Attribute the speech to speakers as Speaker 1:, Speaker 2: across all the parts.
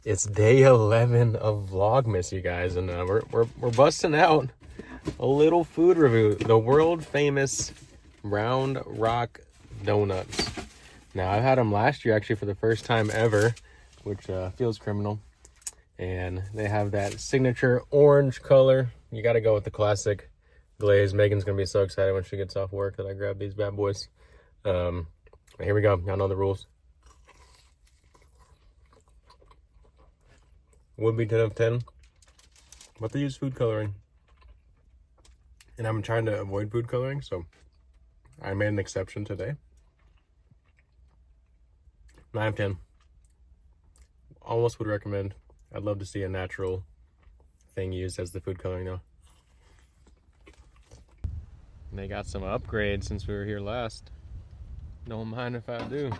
Speaker 1: It's day 11 of Vlogmas, you guys, and we're busting out a little food review. The world famous Round Rock donuts. Now, I've had them last year actually for the first time ever, which feels criminal. And they have that signature orange color. You got to go with the classic glaze. Megan's gonna be so excited when she gets off work that I grab these bad boys. Here we go. Y'all know the rules. Would be 10 of 10, but they use food coloring, and I'm trying to avoid food coloring, so I made an exception today. 9 of 10. Almost would recommend. I'd love to see a natural thing used as the food coloring though. And they got some upgrades since we were here last. Don't mind if I do.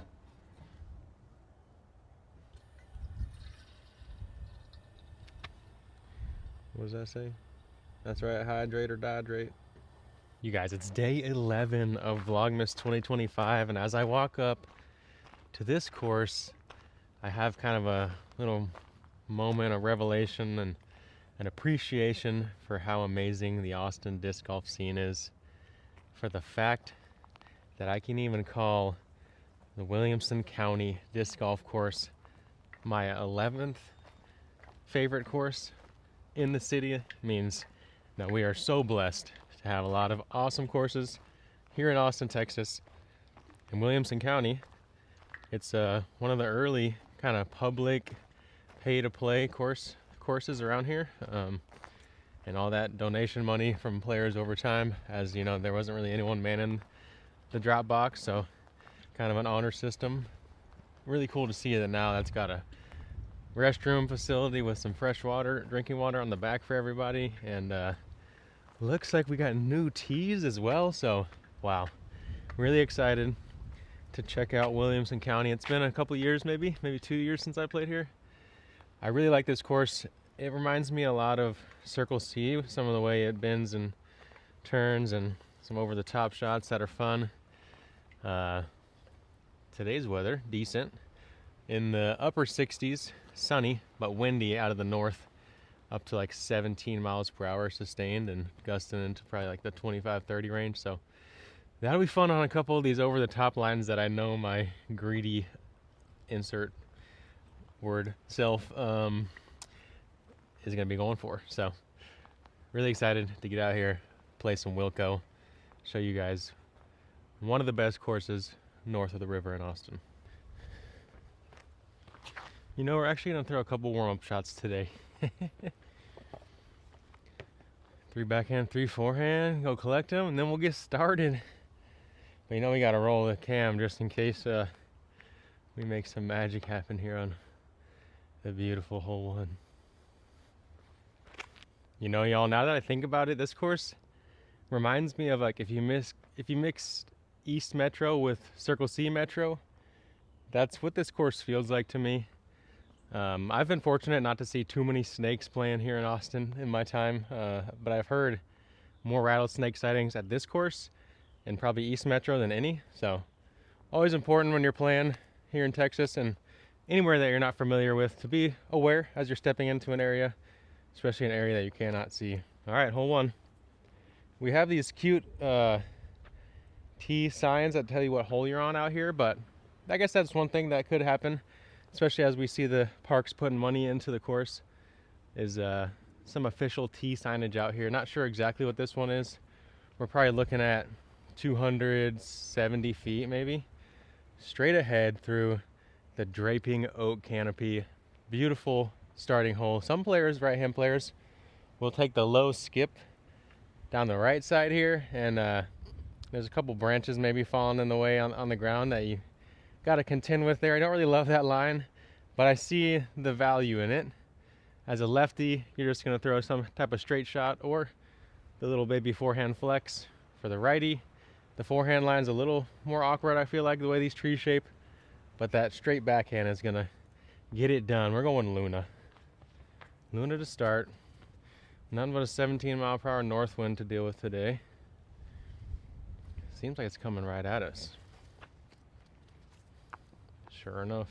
Speaker 1: What does that say? That's right, hydrate or dehydrate. You guys, it's day 11 of Vlogmas 2025, and as I walk up to this course, I have kind of a little moment of revelation and an appreciation for how amazing the Austin disc golf scene is. For the fact that I can even call the Williamson County disc golf course my 11th favorite course in the city means that we are so blessed to have a lot of awesome courses here in Austin, Texas. In Williamson County, it's one of the early kind of public pay-to-play courses around here, and all that donation money from players over time. As you know, there wasn't really anyone manning the drop box, so kind of an honor system. Really cool to see that now that's got a restroom facility with some fresh water, drinking water on the back for everybody, and looks like we got new tees as well. So wow, really excited to check out Williamson County. It's been a couple years, maybe 2 years since I played here. I really like this course. It reminds me a lot of Circle C, some of the way it bends and turns and some over the top shots that are fun. Today's weather decent, in the upper 60s, sunny but windy out of the north, up to like 17 miles per hour sustained and gusting into probably like the 25-30 range. So that'll be fun on a couple of these over the top lines that I know my greedy insert word self is gonna be going for. So really excited to get out here, play some Wilco, show you guys one of the best courses north of the river in Austin. You know, we're actually gonna throw a couple warm-up shots today. 3 backhand, 3 forehand, go collect them, and then we'll get started. But you know, we gotta roll the cam just in case we make some magic happen here on the beautiful hole 1. You know, y'all, now that I think about it, this course reminds me of like if you mix East Metro with Circle C Metro. That's what this course feels like to me. I've been fortunate not to see too many snakes playing here in Austin in my time, but I've heard more rattlesnake sightings at this course and probably East Metro than any. So always important when you're playing here in Texas and anywhere that you're not familiar with to be aware as you're stepping into an area, especially an area that you cannot see. All right, hole 1. We have these cute T signs that tell you what hole you're on out here, but I guess that's one thing that could happen, especially as we see the parks putting money into the course, is some official T signage out here. Not sure exactly what this one is. We're probably looking at 270 feet maybe, straight ahead through the draping oak canopy. Beautiful starting hole. Some players, right-hand players, will take the low skip down the right side here, and there's a couple branches maybe falling in the way on the ground that you got to contend with there. I don't really love that line, but I see the value in it. As a lefty, you're just going to throw some type of straight shot or the little baby forehand flex. For the righty, the forehand line's a little more awkward, I feel like, the way these trees shape, but that straight backhand is going to get it done. We're going Luna. Luna to start. Nothing but a 17-mile-per-hour north wind to deal with today. Seems like it's coming right at us. Sure enough.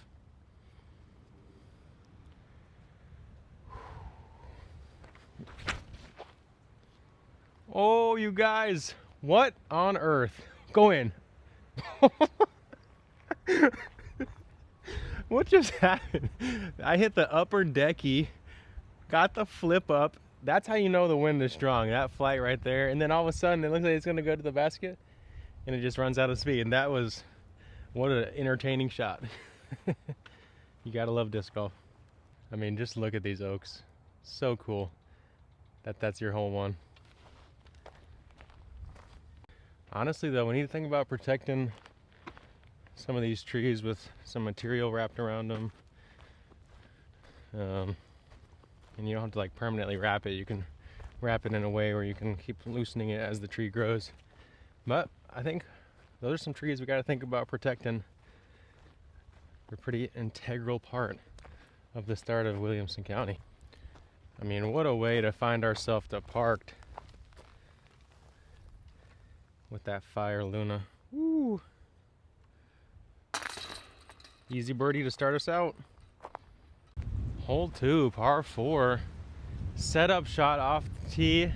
Speaker 1: Oh, you guys, what on earth? Go in. What just happened? I hit the upper decky, got the flip up. That's how you know the wind is strong, that flight right there. And then all of a sudden it looks like it's gonna go to the basket and it just runs out of speed. And that was, what an entertaining shot. You gotta love disc golf. I mean, just look at these oaks. So cool that that's your hole one. Honestly though, we need to think about protecting some of these trees with some material wrapped around them. And you don't have to like permanently wrap it. You can wrap it in a way where you can keep loosening it as the tree grows. But I think those are some trees we got to think about protecting. They're a pretty integral part of the start of Williamson County. I mean, what a way to find ourselves parked with that Fire Luna. Woo! Easy birdie to start us out. Hole 2, par 4. Setup shot off the tee.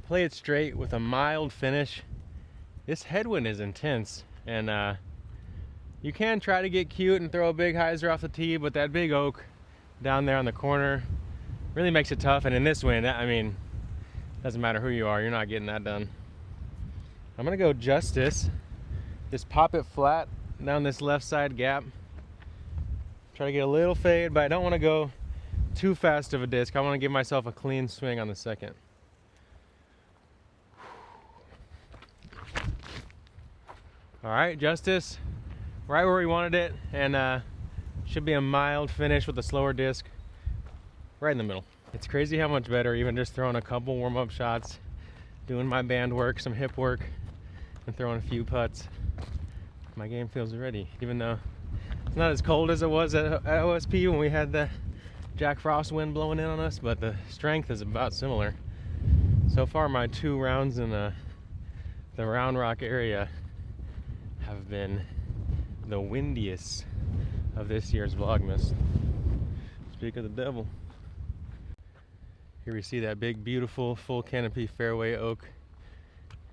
Speaker 1: Play it straight with a mild finish. This headwind is intense, and you can try to get cute and throw a big hyzer off the tee, but that big oak down there on the corner really makes it tough. And in this wind, I mean, doesn't matter who you are, you're not getting that done. I'm gonna go Justice. Just pop it flat down this left side gap. Try to get a little fade, but I don't want to go too fast of a disc. I want to give myself a clean swing on the second. All right, Justice, right where we wanted it, and should be a mild finish with a slower disc, right in the middle. It's crazy how much better even just throwing a couple warm-up shots, doing my band work, some hip work, and throwing a few putts. My game feels ready, even though it's not as cold as it was at OSP when we had the Jack Frost wind blowing in on us, but the strength is about similar. So far, my 2 rounds in the Round Rock area have been the windiest of this year's Vlogmas. Speak of the devil. Here we see that big, beautiful, full canopy fairway oak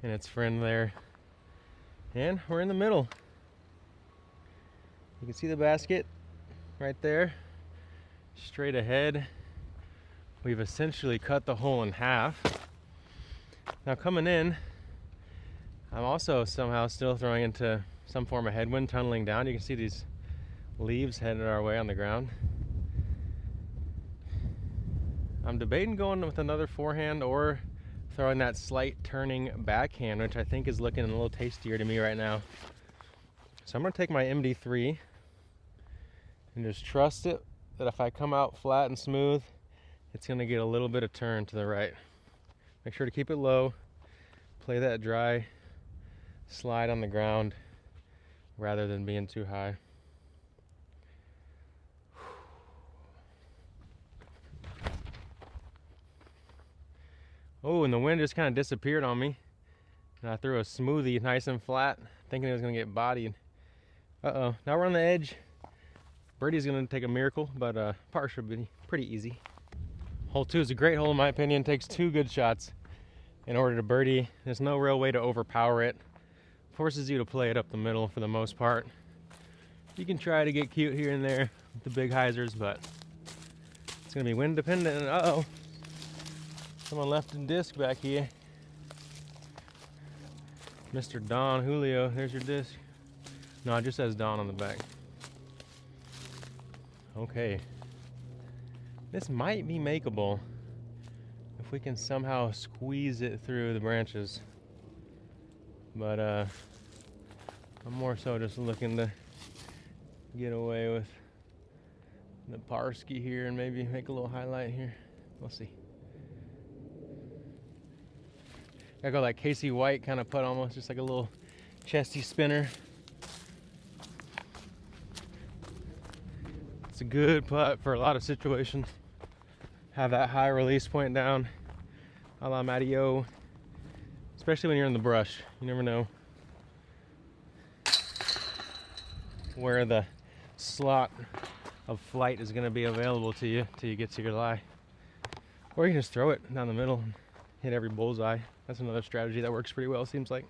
Speaker 1: and its friend there. And we're in the middle. You can see the basket right there, straight ahead. We've essentially cut the hole in half. Now coming in, I'm also somehow still throwing into some form of headwind, tunneling down. You can see these leaves headed our way on the ground. I'm debating going with another forehand or throwing that slight turning backhand, which I think is looking a little tastier to me right now. So I'm gonna take my MD3 and just trust it that if I come out flat and smooth, it's gonna get a little bit of turn to the right. Make sure to keep it low, play that dry slide on the ground rather than being too high. Oh, and the wind just kind of disappeared on me. And I threw a smoothie nice and flat, thinking it was gonna get bodied. Uh-oh, now we're on the edge. Birdie's gonna take a miracle, but par should be pretty easy. Hole 2 is a great hole in my opinion. Takes 2 good shots in order to birdie. There's no real way to overpower it. Forces you to play it up the middle for the most part. You can try to get cute here and there with the big hyzers, but it's gonna be wind dependent. And uh-oh, someone left a disc back here. Mr. Don Julio, there's your disc. No, it just says Don on the back. Okay. This might be makeable if we can somehow squeeze it through the branches. But I'm more so just looking to get away with the Parsky here and maybe make a little highlight here. We'll see. I go like Casey White kind of putt, almost just like a little chesty spinner. It's a good putt for a lot of situations. Have that high release point down, a la Matty-O, especially when you're in the brush. You never know where the slot of flight is going to be available to you till you get to your lie. Or you can just throw it down the middle and hit every bullseye. That's another strategy that works pretty well, seems like.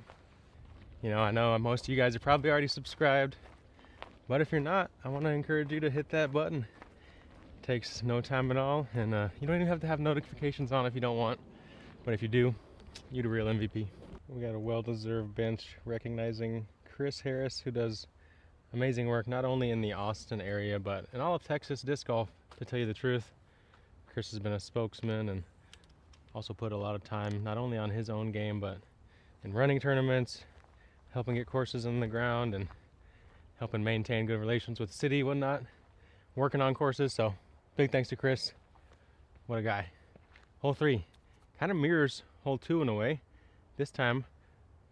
Speaker 1: You know, I know most of you guys are probably already subscribed, but if you're not, I want to encourage you to hit that button. It takes no time at all, and you don't even have to have notifications on if you don't want, but if you do, you're the real MVP. We got a well-deserved bench recognizing Chris Harris, who does amazing work not only in the Austin area, but in all of Texas disc golf, to tell you the truth. Chris has been a spokesman and also put a lot of time not only on his own game, but in running tournaments, helping get courses on the ground, and helping maintain good relations with the city, whatnot, working on courses. So big thanks to Chris. What a guy. Hole 3 kind of mirrors hole 2 in a way. This time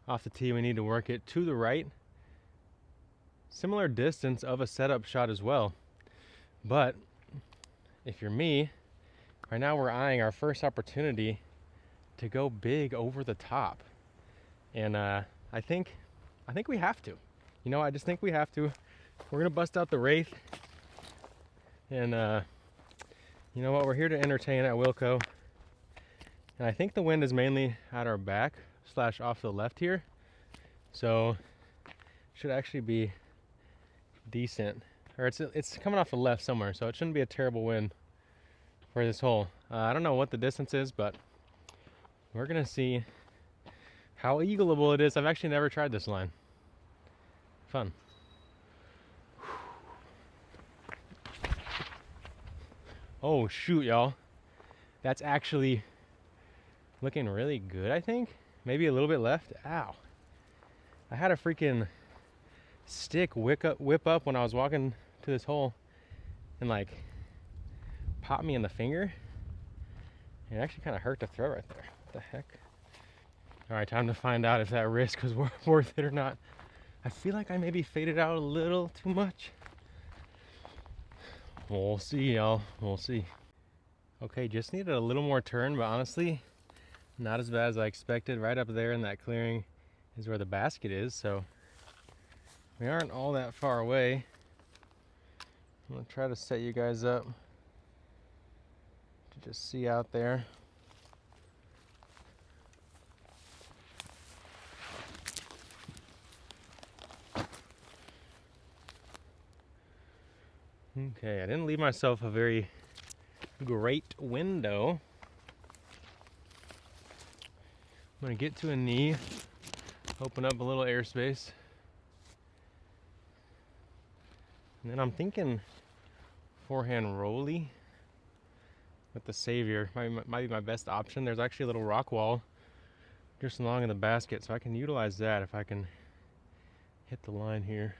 Speaker 1: off the tee we need to work it to the right. Similar distance of a setup shot as well. But if you're me, right now we're eyeing our first opportunity to go big over the top. And I think we have to. You know, I just think we have to. We're gonna bust out the Wraith. And you know what, we're here to entertain at Wilco. And I think the wind is mainly at our back / off to the left here. So should actually be decent. Or it's coming off the left somewhere, so it shouldn't be a terrible wind for this hole. I don't know what the distance is, but we're gonna see how eagleable it is. I've actually never tried this line. Fun. Oh shoot, y'all. That's actually looking really good, I think. Maybe a little bit left. Ow. I had a freaking stick whip up when I was walking to this hole and like popped me in the finger. It actually kind of hurt to throw right there. What the heck? All right, time to find out if that risk was worth it or not. I feel like I maybe faded out a little too much. We'll see, y'all. We'll see. Okay, just needed a little more turn, but honestly, not as bad as I expected. Right up there in that clearing is where the basket is, so we aren't all that far away. I'm gonna try to set you guys up to just see out there. Okay, I didn't leave myself a very great window. I'm gonna get to a knee, open up a little airspace. And then I'm thinking forehand rolly with the Savior. Might be my best option. There's actually a little rock wall just along in the basket, so I can utilize that if I can hit the line here.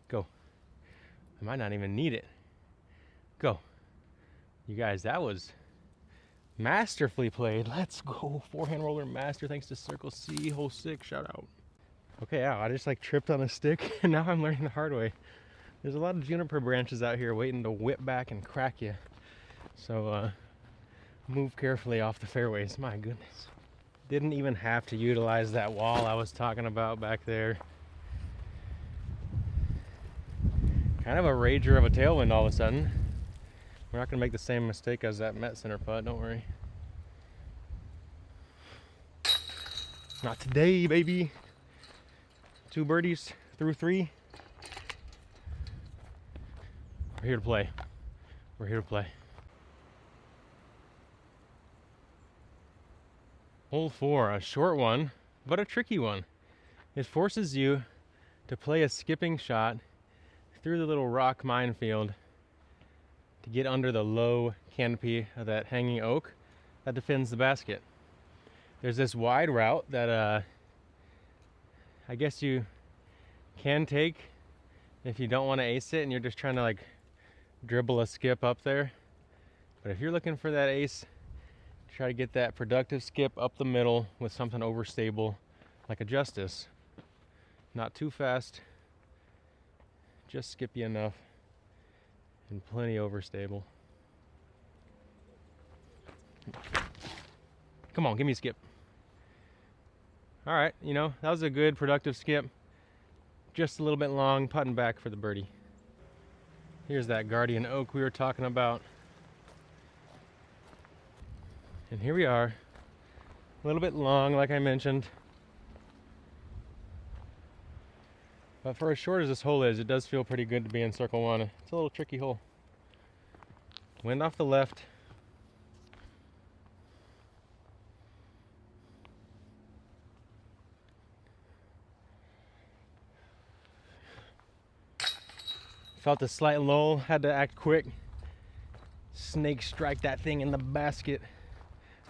Speaker 1: Go. I might not even need it. Go. You guys, that was masterfully played. Let's go. Forehand roller master, thanks to Circle C, hole 6, shout out. Okay, ow, I just like tripped on a stick and now I'm learning the hard way. There's a lot of juniper branches out here waiting to whip back and crack you. So move carefully off the fairways, my goodness. Didn't even have to utilize that wall I was talking about back there. Kind of a rager of a tailwind all of a sudden. We're not gonna make the same mistake as that Met Center putt, don't worry. Not today, baby. 2 birdies through 3. We're here to play. We're here to play. Hole 4, a short one, but a tricky one. It forces you to play a skipping shot through the little rock minefield to get under the low canopy of that hanging oak that defends the basket. There's this wide route that I guess you can take if you don't want to ace it and you're just trying to like dribble a skip up there. But if you're looking for that ace, try to get that productive skip up the middle with something overstable like a Justice. Not too fast, just skippy enough and plenty overstable. Come on, give me a skip. All right, you know, that was a good productive skip. Just a little bit long, putting back for the birdie. Here's that Guardian Oak we were talking about. And here we are. A little bit long, like I mentioned. But for as short as this hole is, it does feel pretty good to be in circle one. It's a little tricky hole. Wind off the left. Felt a slight lull, had to act quick. Snake strike that thing in the basket.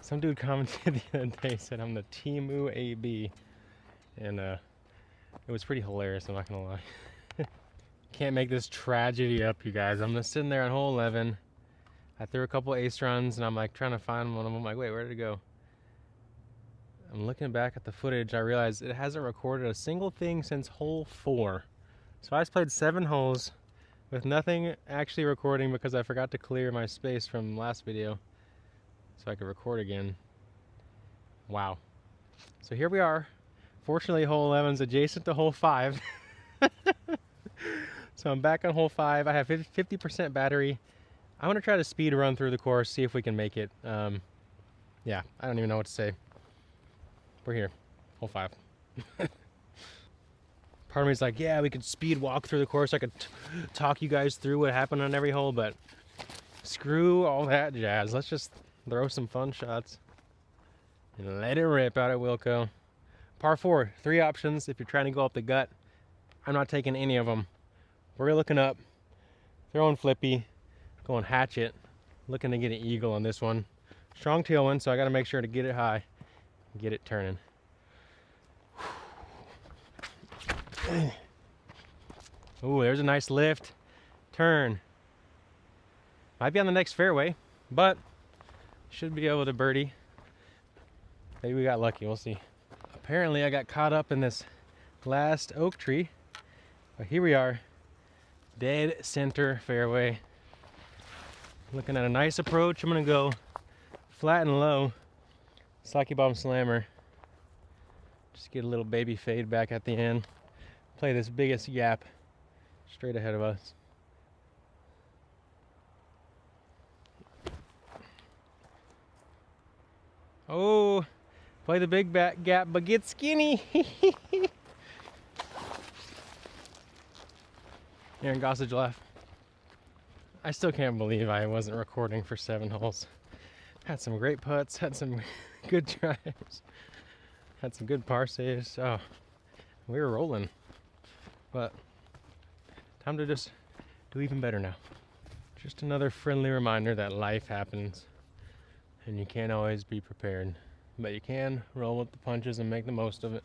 Speaker 1: Some dude commented the other day, said I'm the Timu AB. And it was pretty hilarious, I'm not gonna lie. Can't make this tragedy up, you guys. I'm just sitting there on hole 11. I threw a couple ace runs and I'm like trying to find one of them. I'm like, wait, where did it go? I'm looking back at the footage. I realized it hasn't recorded a single thing since hole 4. So I just played 7 holes with nothing actually recording because I forgot to clear my space from last video so I could record again. Wow. So here we are. Fortunately, hole 11 is adjacent to hole 5. So I'm back on hole 5. I have 50% battery. I want to try to speed run through the course, see if we can make it. Yeah, I don't even know what to say. We're here, hole 5. Part of me is like, yeah, we could speed walk through the course. I could talk you guys through what happened on every hole, but screw all that jazz. Let's just throw some fun shots and let it rip out at Wilco. Par 4, 3 options if you're trying to go up the gut. I'm not taking any of them. We're looking up, throwing flippy, going hatchet, looking to get an eagle on this one. Strong tailwind, so I got to make sure to get it high and get it turning. Ooh, there's a nice lift. Turn. Might be on the next fairway, but should be able to birdie. Maybe we got lucky, we'll see. Apparently I got caught up in this last oak tree. But here we are, dead center fairway. Looking at a nice approach. I'm gonna go flat and low. Sake bomb slammer. Just get a little baby fade back at the end. Play this biggest gap straight ahead of us. Oh, play the big back gap, but get skinny. Aaron Gossage laugh. I still can't believe I wasn't recording for 7 holes. Had some great putts, had some good drives, had some good par saves. Oh, we were rolling. But time to just do even better now. Just another friendly reminder that life happens and you can't always be prepared, but you can roll with the punches and make the most of it.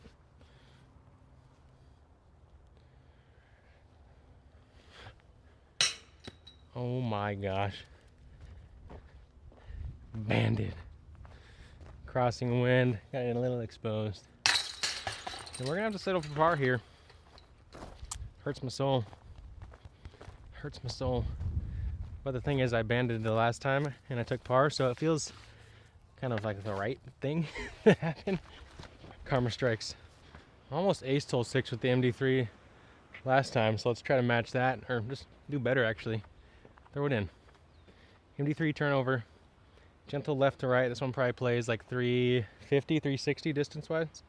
Speaker 1: Oh my gosh. Banded. Crossing wind, got it a little exposed. And we're gonna have to settle for par here. Hurts my soul. Hurts my soul. But the thing is, I banded the last time and I took par, so it feels kind of like the right thing to happen. Karma strikes. Almost aced hole 6 with the MD3 last time, so let's try to match that, or just do better actually. Throw it in. MD3 turnover. Gentle left to right. This one probably plays like 350, 360 distance wise.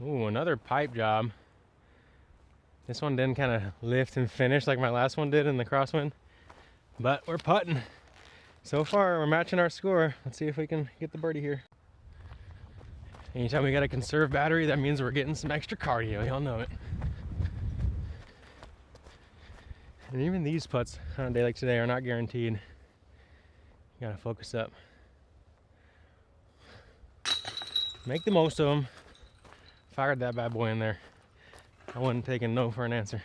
Speaker 1: Ooh, another pipe job. This one didn't kind of lift and finish like my last one did in the crosswind, but we're putting. So far, we're matching our score. Let's see if we can get the birdie here. Anytime we gotta conserve battery, that means we're getting some extra cardio. Y'all know it. And even these putts on a day like today are not guaranteed. You gotta focus up. Make the most of them. Fired that bad boy in there. I wasn't taking no for an answer.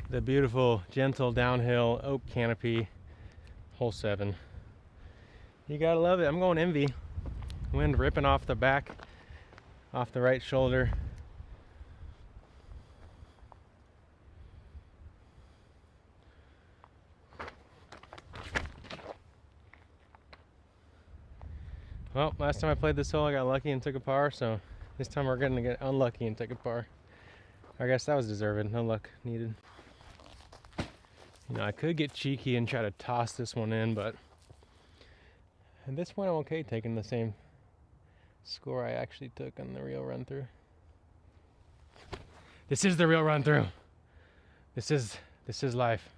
Speaker 1: The beautiful, gentle downhill oak canopy, hole 7. You gotta love it. I'm going envy. Wind ripping off the back, off the right shoulder. Well, last time I played this hole, I got lucky and took a par, so This time we're gonna get unlucky and take a par. I guess that was deserved. No luck needed. You know, I could get cheeky and try to toss this one in, but at this point I'm okay taking the same score I actually took on the real run through. This is the real run through. This is life.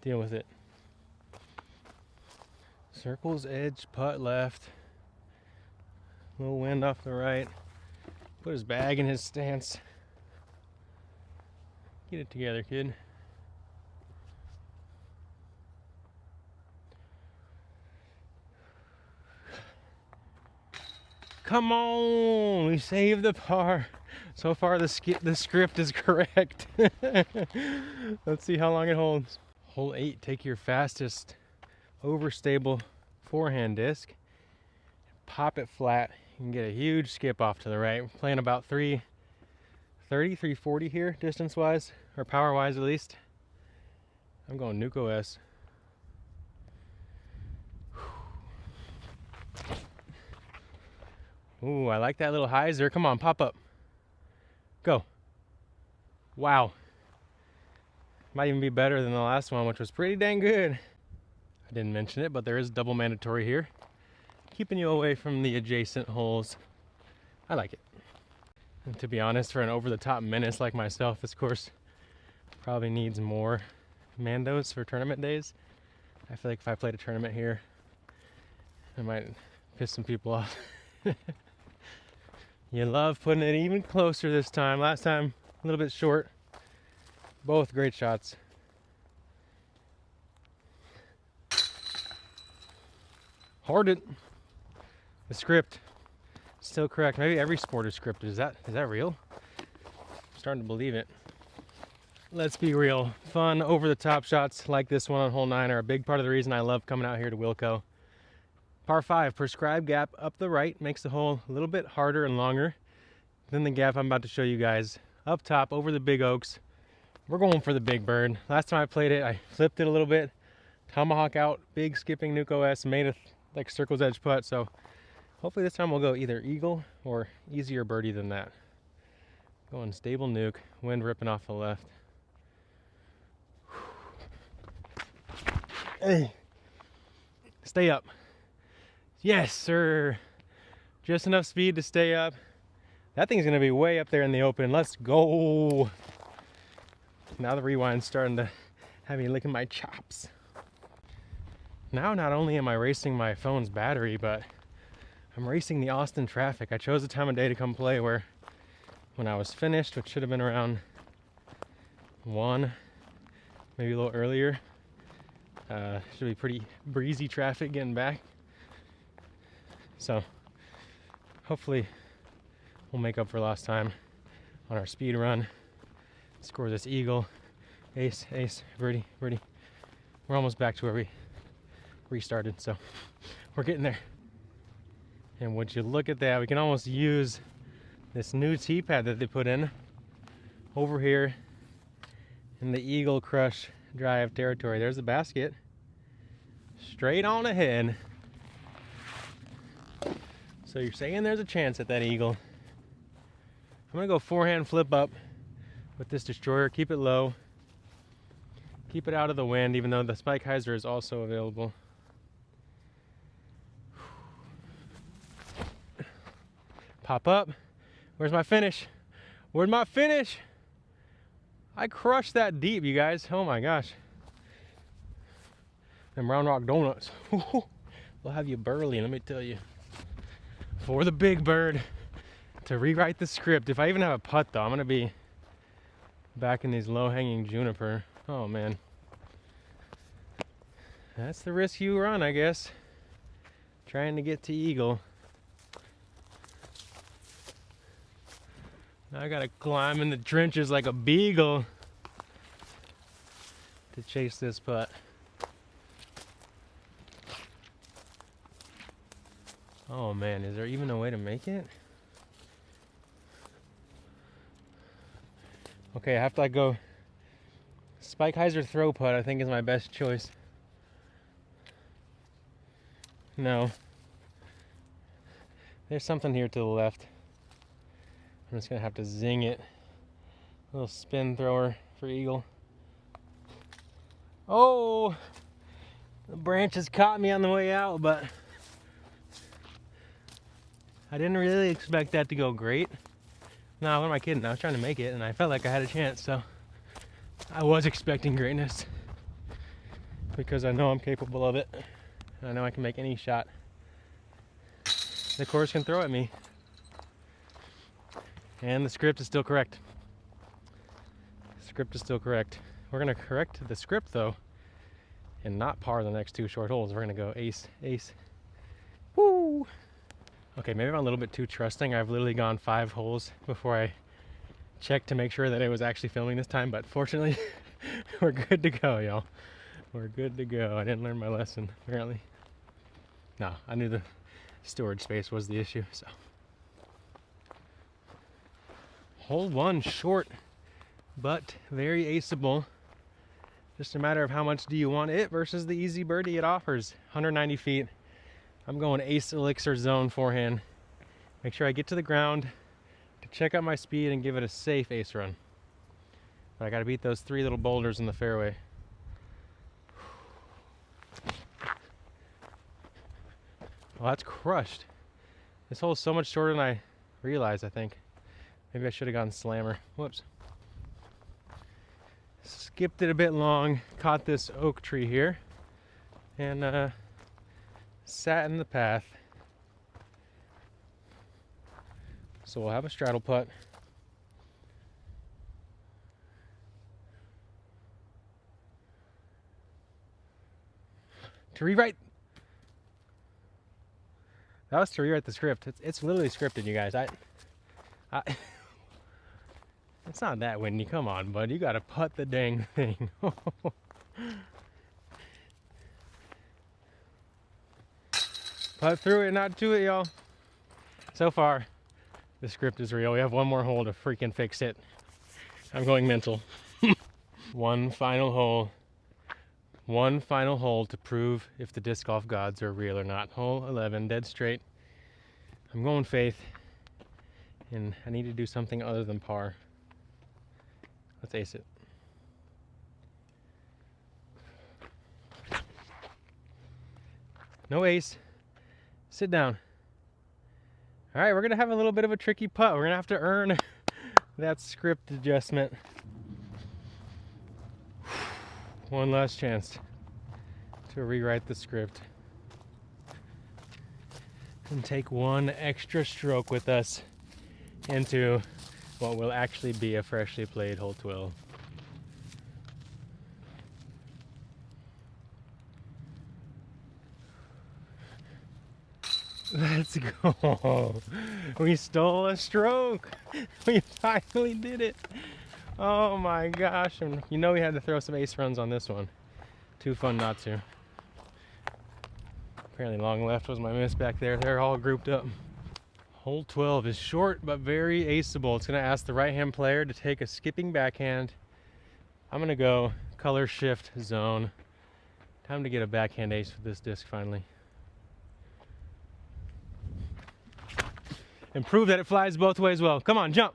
Speaker 1: Deal with it. Circle's edge, putt left. Little wind off the right. Put his bag in his stance. Get it together, kid. Come on, we saved the par. So far the script is correct. Let's see how long it holds. Hole 8, take your fastest overstable forehand disc, pop it flat. You can get a huge skip off to the right. We're playing about 330, 340 here, distance wise, or power wise at least. I'm going Nuco S. Ooh, I like that little hyzer. Come on, pop up. Go. Wow. Might even be better than the last one, which was pretty dang good. I didn't mention it, but there is double mandatory here, keeping you away from the adjacent holes. I like it. And to be honest, for an over-the-top menace like myself, this course probably needs more mandos for tournament days. I feel like if I played a tournament here, I might piss some people off. You love putting it even closer this time. Last time, a little bit short. Both great shots. Hard it. The script still correct. Maybe every sport is scripted. Is that real? I'm starting to believe it. Let's be real. Fun, over-the-top shots like this one on hole 9 are a big part of the reason I love coming out here to Wilco. Par 5, prescribed gap up the right makes the hole a little bit harder and longer than the gap I'm about to show you guys. Up top, over the big oaks, we're going for the big bird. Last time I played it, I flipped it a little bit, tomahawk out, big skipping Nuco S, made a like circle's edge putt. So hopefully this time we'll go either eagle or easier birdie than that. Going stable nuke, wind ripping off the left. Hey, stay up. Yes, sir. Just enough speed to stay up. That thing's gonna be way up there in the open. Let's go. Now the rewind's starting to have me licking my chops. Now not only am I racing my phone's battery, but I'm racing the Austin traffic. I chose a time of day to come play where when I was finished, which should have been around 1, maybe a little earlier, should be pretty breezy traffic getting back. So hopefully we'll make up for lost time on our speed run. Score this eagle, ace, ace, birdie, birdie. We're almost back to where we restarted, so we're getting there. And would you look at that, we can almost use this new tee pad that they put in over here in the Eagle Crush Drive territory. There's the basket, straight on ahead. So you're saying there's a chance at that eagle. I'm gonna go forehand flip up with this destroyer, keep it low, keep it out of the wind, even though the spike hyzer is also available. Pop up. Where's my finish? Where's my finish? I crushed that deep, you guys. Oh my gosh. Them Round Rock donuts. They'll have you burly, let me tell you. For the big bird to rewrite the script. If I even have a putt though, I'm gonna be back in these low-hanging juniper. Oh man. That's the risk you run, I guess. Trying to get to eagle. Now I gotta climb in the trenches like a beagle to chase this putt. Oh man, is there even a way to make it? Okay, I have to like go spike hyzer throw putt, I think is my best choice. No. There's something here to the left. I'm just gonna have to zing it. A little spin thrower for eagle. Oh, the branches caught me on the way out, but I didn't really expect that to go great. No, what am I kidding? I was trying to make it and I felt like I had a chance, so I was expecting greatness because I know I'm capable of it. I know I can make any shot the course can throw at me. And the script is still correct. The script is still correct. We're gonna correct the script though and not par the next 2 short holes. We're gonna go ace, ace. Woo! Okay, maybe I'm a little bit too trusting. I've literally gone 5 holes before I checked to make sure that it was actually filming this time, but fortunately, we're good to go, y'all. We're good to go. I didn't learn my lesson, apparently. No, I knew the storage space was the issue, so. Hole 1 short, but very aceable. Just a matter of how much do you want it versus the easy birdie it offers. 190 feet. I'm going ace elixir zone forehand. Make sure I get to the ground to check out my speed and give it a safe ace run. But I gotta beat those 3 little boulders in the fairway. Well, that's crushed. This hole is so much shorter than I realized, I think. Maybe I should have gone slammer. Whoops. Skipped it a bit long, caught this oak tree here, and sat in the path. So we'll have a straddle putt. To rewrite. That was to rewrite the script. It's literally scripted, you guys. It's not that windy. Come on, bud. You gotta putt the dang thing. Putt through it, not to it, y'all. So far, the script is real. We have 1 more hole to freaking fix it. I'm going mental. 1 final hole. 1 final hole to prove if the disc golf gods are real or not. Hole 11, dead straight. I'm going faith. And I need to do something other than par. Let's ace it. No ace. Sit down. All right, we're gonna have a little bit of a tricky putt. We're gonna have to earn that script adjustment. 1 last chance to rewrite the script and take 1 extra stroke with us into what will actually be a freshly played hole 12. Let's go. We stole a stroke. We finally did it. Oh my gosh. And you know we had to throw some ace runs on this one. Too fun not to. Apparently long left was my miss back there. They're all grouped up. Hole 12 is short but very aceable. It's going to ask the right-hand player to take a skipping backhand. I'm going to go color shift zone. Time to get a backhand ace with this disc finally. And prove that it flies both ways well. Come on, jump.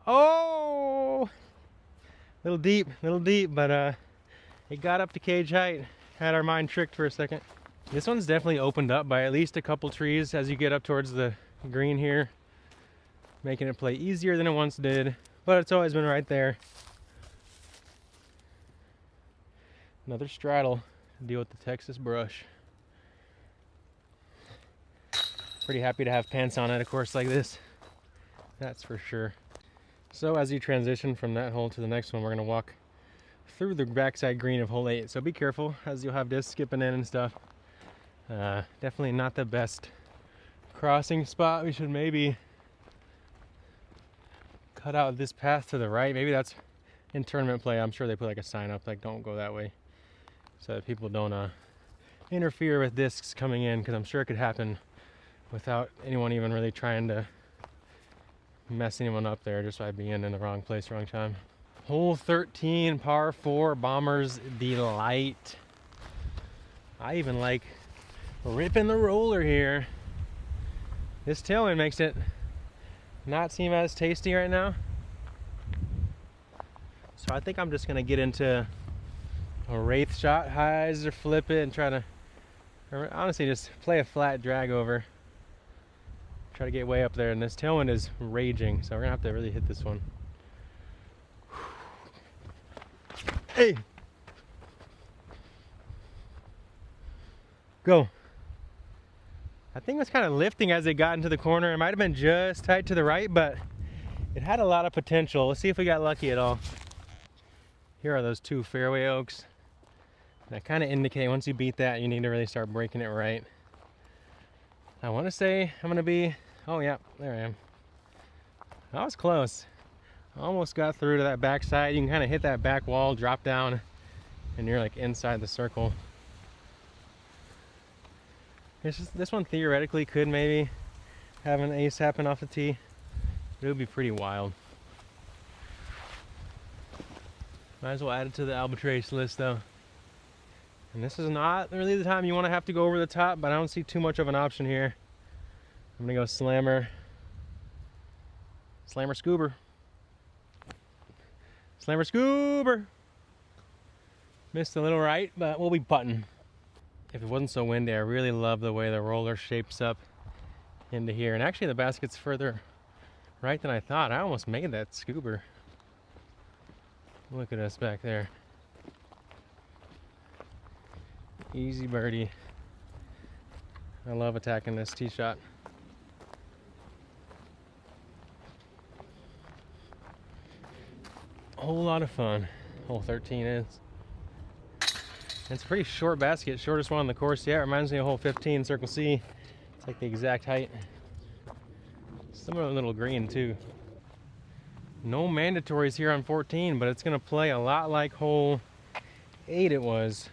Speaker 1: Oh! Little deep, but it got up to cage height. Had our mind tricked for a second. This one's definitely opened up by at least a couple trees as you get up towards the green here, making it play easier than it once did, but it's always been right there. Another straddle to deal with the Texas brush. Pretty happy to have pants on at a course like this, that's for sure. So as you transition from that hole to the next one, we're gonna walk through the backside green of hole 8, so be careful as you'll have discs skipping in and stuff. Definitely not the best crossing spot. We should maybe cut out this path to the right. Maybe that's in tournament play. I'm sure they put like a sign up like don't go that way so that people don't interfere with discs coming in, because I'm sure it could happen without anyone even really trying to mess anyone up there just by being in the wrong place, wrong time. Hole 13, par 4, Bomber's Delight. I even like ripping the roller here. This tailwind makes it not seem as tasty right now. So I think I'm just gonna get into a wraith shot, highs or flip it and try to, or honestly just play a flat drag over. Try to get way up there, and this tailwind is raging, so we're gonna have to really hit this one. Hey! Go. I think it was kind of lifting as it got into the corner. It might have been just tight to the right, but it had a lot of potential. Let's see if we got lucky at all. Here are those two fairway oaks. That kind of indicate once you beat that, you need to really start breaking it right. I want to say I'm going to be, oh yeah, there I am. That was close. Almost got through to that back side. You can kind of hit that back wall, drop down, and you're like inside the circle. This one theoretically could maybe have an ace happen off the tee. It would be pretty wild. Might as well add it to the Albatrace list though. And this is not really the time you want to have to go over the top, but I don't see too much of an option here. I'm gonna go slammer. Slammer scoober. Slammer scoober. Missed a little right, but we'll be putting. If it wasn't so windy, I really love the way the roller shapes up into here. And actually the basket's further right than I thought. I almost made that scoober. Look at us back there. Easy birdie. I love attacking this tee shot. A whole lot of fun. Hole 13 is. It's a pretty short basket, shortest one on the course yet. Reminds me of hole 15, Circle C. It's like the exact height. Similar little green too. No mandatories here on 14, but it's gonna play a lot like hole 8 it was.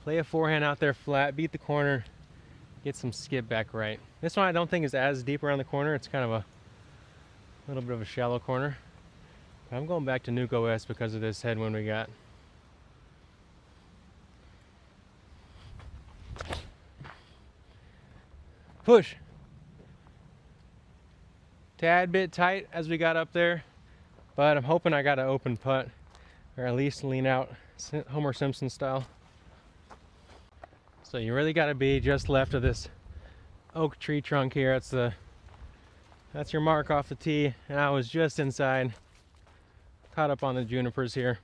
Speaker 1: Play a forehand out there flat, beat the corner, get some skip back right. This one I don't think is as deep around the corner. It's kind of a little bit of a shallow corner. But I'm going back to Nuke OS because of this headwind we got. Push. Tad bit tight as we got up there, but I'm hoping I got an open putt, or at least lean out Homer Simpson style. So you really got to be just left of this oak tree trunk here. That's your mark off the tee, and I was just inside, caught up on the junipers here.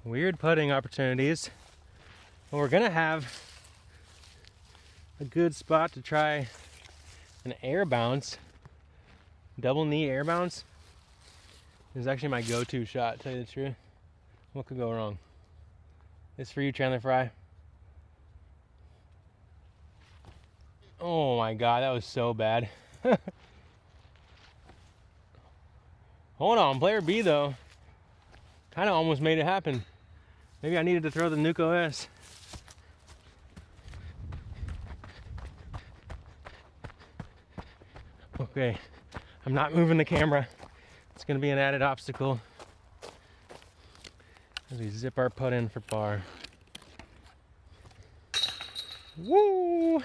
Speaker 1: Weird putting opportunities. But we're gonna have a good spot to try an air bounce. Double knee air bounce is actually my go-to shot, to tell you the truth. What could go wrong? It's for you, Chandler Fry. Oh my God, that was so bad. Hold on, player B though. Kind of almost made it happen. Maybe I needed to throw the Nuke OS. Okay, I'm not moving the camera. It's gonna be an added obstacle as we zip our putt in for par. Woo!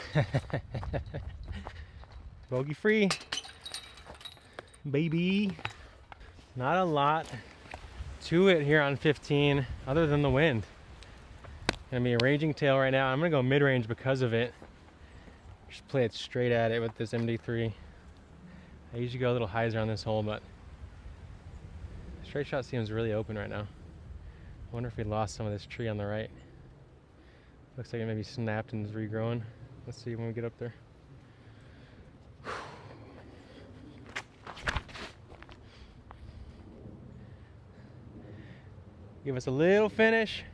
Speaker 1: Bogey free, baby. Not a lot to it here on 15 other than the wind. Gonna be a raging tail right now. I'm gonna go mid-range because of it. Just play it straight at it with this MD3. I usually go a little hyzer on this hole, but straight shot seems really open right now. I wonder if we lost some of this tree on the right. Looks like it maybe snapped and is regrowing. Let's see when we get up there. Give us a little finish.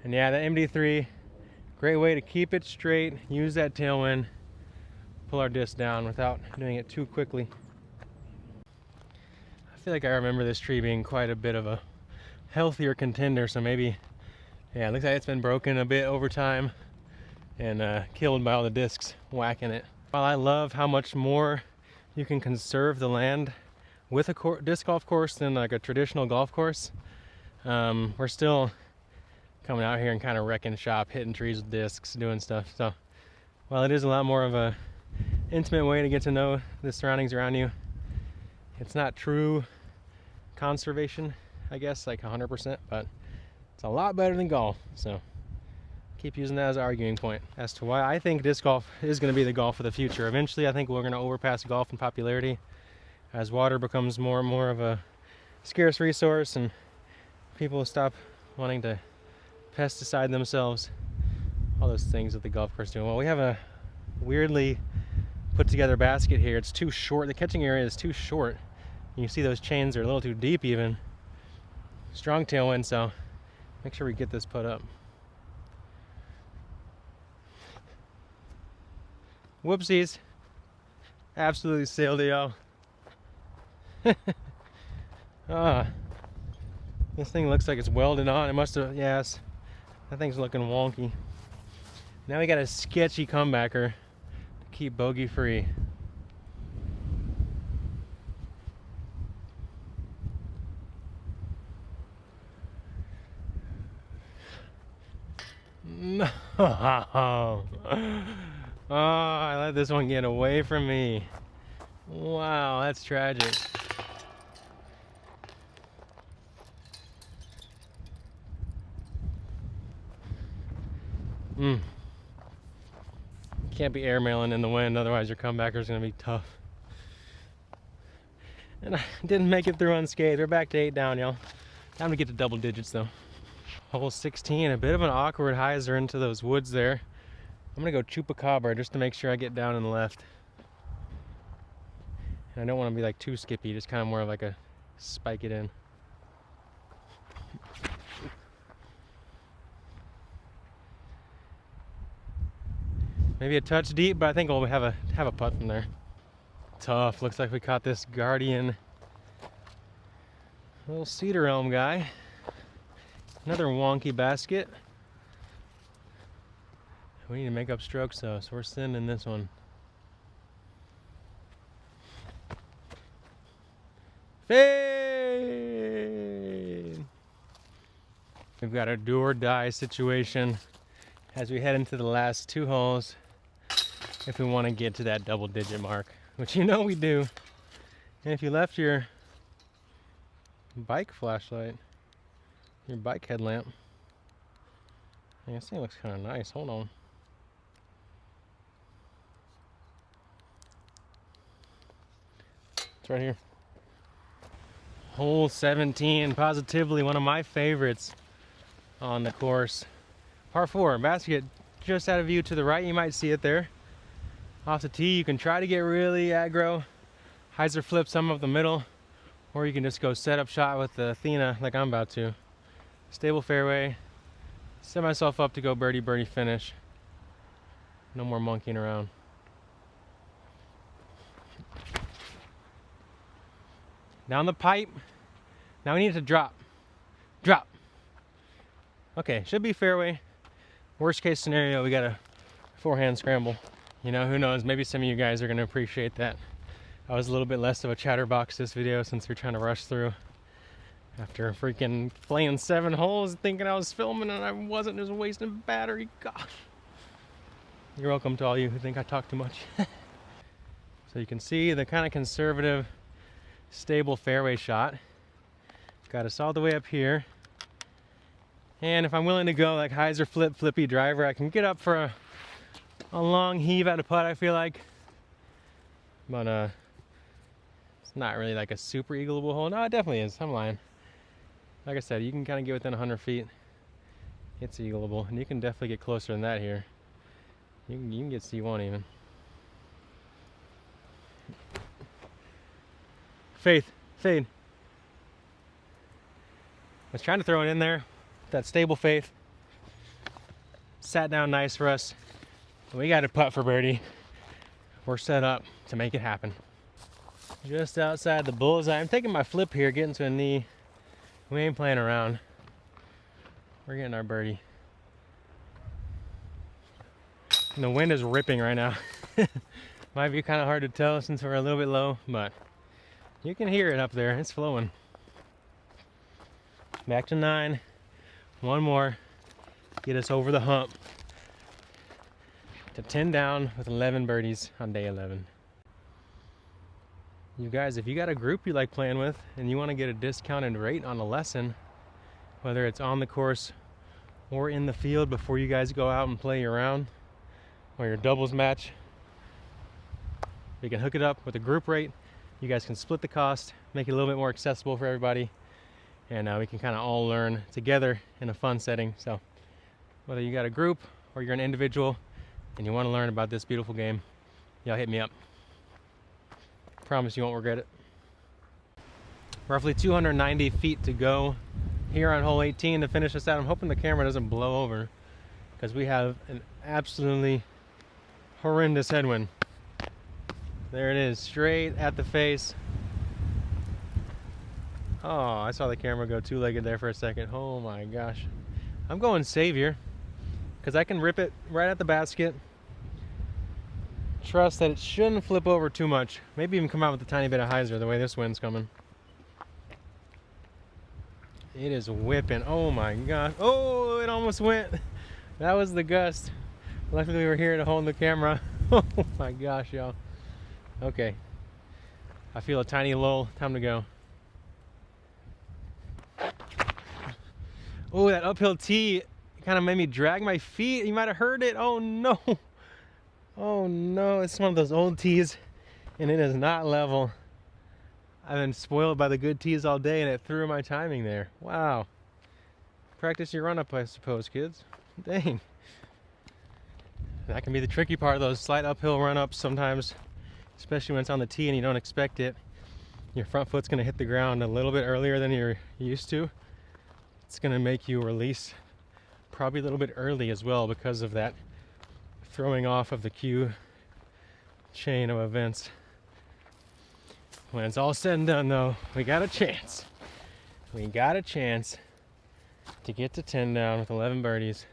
Speaker 1: And yeah, the MD3, great way to keep it straight, use that tailwind, pull our disc down without doing it too quickly. I feel like I remember this tree being quite a bit of a healthier contender, so maybe, yeah, it looks like it's been broken a bit over time and killed by all the discs whacking it. While I love how much more you can conserve the land with a disc golf course than like a traditional golf course, we're still coming out here and kind of wrecking shop, hitting trees with discs, doing stuff. So while it is a lot more of a intimate way to get to know the surroundings around you, it's not true conservation, I guess, like 100%, but it's a lot better than golf. So keep using that as an arguing point as to why I think disc golf is going to be the golf of the future. Eventually, I think we're going to overpass golf in popularity as water becomes more and more of a scarce resource and people stop wanting to pesticide themselves. All those things that the golf course doing. Well, we have a weirdly put together basket here. It's too short. The catching area is too short. You see those chains are a little too deep even. Strong tailwind, so make sure we get this put up. Whoopsies. Absolutely sailed it, y'all. This thing looks like it's welded on. It must have, yes. That thing's looking wonky. Now we got a sketchy comebacker to keep bogey free. No. Oh, I let this one get away from me. Wow, that's tragic. Can't be airmailing in the wind, otherwise your comebacker is going to be tough. And I didn't make it through unscathed. We're back to 8 down, y'all. Time to get to double digits, though. Hole 16, a bit of an awkward hyzer into those woods there. I'm going to go chupacabra just to make sure I get down and left. And I don't want to be like too skippy, just kind of more of like a spike it in. Maybe a touch deep, but I think we'll have a putt from there. Tough. Looks like we caught this guardian little cedar elm guy. Another wonky basket. We need to make up strokes though, so we're sending this one. Fade! We've got a do or die situation as we head into the last 2 holes if we want to get to that double digit mark, which you know we do. And if you left your bike flashlight, your bike headlamp, yeah, this thing looks kind of nice. Hold on. It's right here. Hole 17, positively one of my favorites on the course. Par 4, basket just out of view to the right. You might see it there. Off the tee, you can try to get really aggro, hyzer flip some of the middle, or you can just go set up shot with the Athena like I'm about to. Stable fairway, set myself up to go birdie birdie finish. No more monkeying around. Down the pipe. Now we need to drop. Drop. Okay, should be fairway. Worst case scenario, we got a forehand scramble. You know, who knows, maybe some of you guys are gonna appreciate that. I was a little bit less of a chatterbox this video since we're trying to rush through. After freaking playing 7 holes thinking I was filming and I wasn't, just wasting battery, gosh. You're welcome to all you who think I talk too much. So you can see the kind of conservative, stable fairway shot. Got us all the way up here. And if I'm willing to go like hyzer flip, flippy driver, I can get up for a long heave out of putt, I feel like. But it's not really like a super eagleable hole. No, it definitely is. I'm lying. Like I said, you can kind of get within 100 feet. It's eagleable. And you can definitely get closer than that here. You can get C1 even. Faith, fade. I was trying to throw it in there. That stable faith. Sat down nice for us. We got a putt for birdie. We're set up to make it happen. Just outside the bullseye. I'm taking my flip here, getting to a knee. We ain't playing around. We're getting our birdie. And the wind is ripping right now. Might be kind of hard to tell since we're a little bit low, but you can hear it up there. It's flowing. Back to 9. One more. Get us over the hump. to 10 down with 11 birdies on day 11. You guys, if you got a group you like playing with and you want to get a discounted rate on a lesson, whether it's on the course or in the field before you guys go out and play your round or your doubles match, we can hook it up with a group rate. You guys can split the cost, make it a little bit more accessible for everybody, and we can kind of all learn together in a fun setting. So whether you got a group or you're an individual and you want to learn about this beautiful game, y'all hit me up. Promise you won't regret it. Roughly 290 feet to go here on hole 18 to finish this out. I'm hoping the camera doesn't blow over because we have an absolutely horrendous headwind. There it is, straight at the face. Oh, I saw the camera go two-legged there for a second. Oh my gosh. I'm going savior because I can rip it right at the basket. Trust that it shouldn't flip over too much. Maybe even come out with a tiny bit of hyzer the way this wind's coming. It is whipping. Oh my gosh. Oh, it almost went. That was the gust. Luckily we were here to hold the camera. Oh my gosh, y'all. Okay. I feel a tiny lull. Time to go. Oh, that uphill tee kind of made me drag my feet. You might have heard it. Oh no. Oh no, it's one of those old tees and it is not level. I've been spoiled by the good tees all day and it threw my timing there. Wow. Practice your run up, I suppose, kids. Dang. That can be the tricky part, those slight uphill run ups sometimes, especially when it's on the tee and you don't expect it. Your front foot's gonna hit the ground a little bit earlier than you're used to. It's gonna make you release probably a little bit early as well because of that throwing off of the cue chain of events. When it's all said and done though, we got a chance. We got a chance to get to 10 down with 11 birdies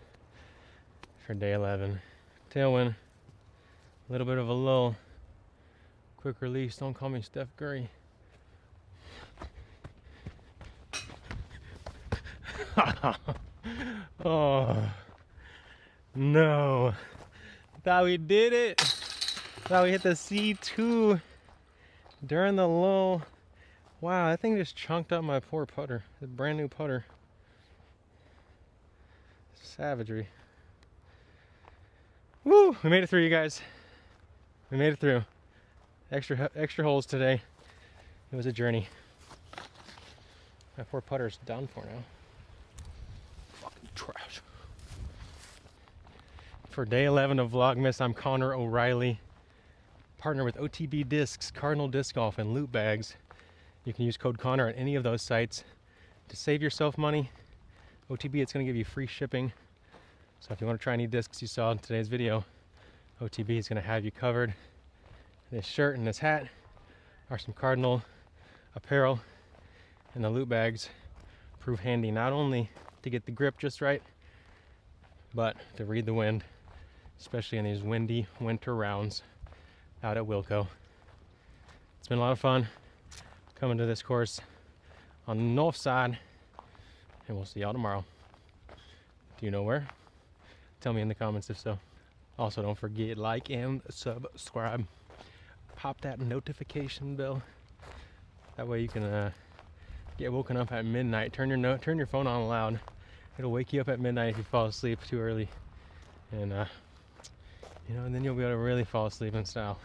Speaker 1: for day 11. Tailwind, a little bit of a lull. Quick release, don't call me Steph Curry. Oh, no. Thought we did it. Thought we hit the C2 during the lull. Wow, that thing just chunked up my poor putter. The brand new putter. Savagery. Woo! We made it through, you guys. We made it through. Extra holes today. It was a journey. My poor putter's done for now. Fucking trash. For day 11 of Vlogmas, I'm Connor O'Reilly, partner with OTB Discs, Cardinal Disc Golf, and Loot Bags. You can use code Connor at any of those sites to save yourself money. OTB, it's going to give you free shipping. So if you want to try any discs you saw in today's video, OTB is going to have you covered. This shirt and this hat are some Cardinal apparel, and the Loot Bags prove handy not only to get the grip just right, but to read the wind, especially in these windy winter rounds out at Wilco. It's been a lot of fun coming to this course on the north side, and we'll see y'all tomorrow. Do you know where? Tell me in the comments if so. Also, don't forget, like and subscribe. Pop that notification bell. That way you can get woken up at midnight. Turn your phone on loud. It'll wake you up at midnight if you fall asleep too early, and and then you'll be able to really fall asleep in style.